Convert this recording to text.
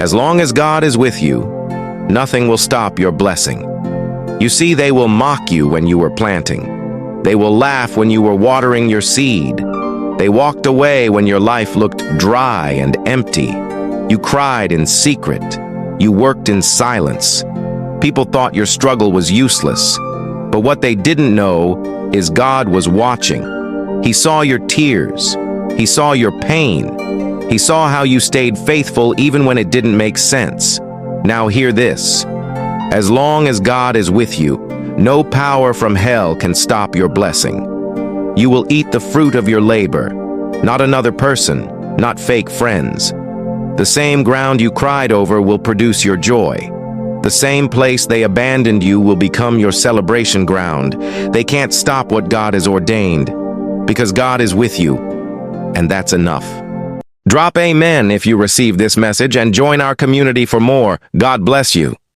As long as God is with you, nothing will stop your blessing. You see, they will mock you when you were planting. They will laugh when you were watering your seed. They walked away when your life looked dry and empty. You cried in secret. You worked in silence. People thought your struggle was useless. But what they didn't know is God was watching. He saw your tears. He saw your pain. He saw how you stayed faithful even when it didn't make sense. Now hear this. As long as God is with you, no power from hell can stop your blessing. You will eat the fruit of your labor, not another person, not fake friends. The same ground you cried over will produce your joy. The same place they abandoned you will become your celebration ground. They can't stop what God has ordained, because God is with you, and that's enough. Drop amen if you receive this message and join our community for more. God bless you.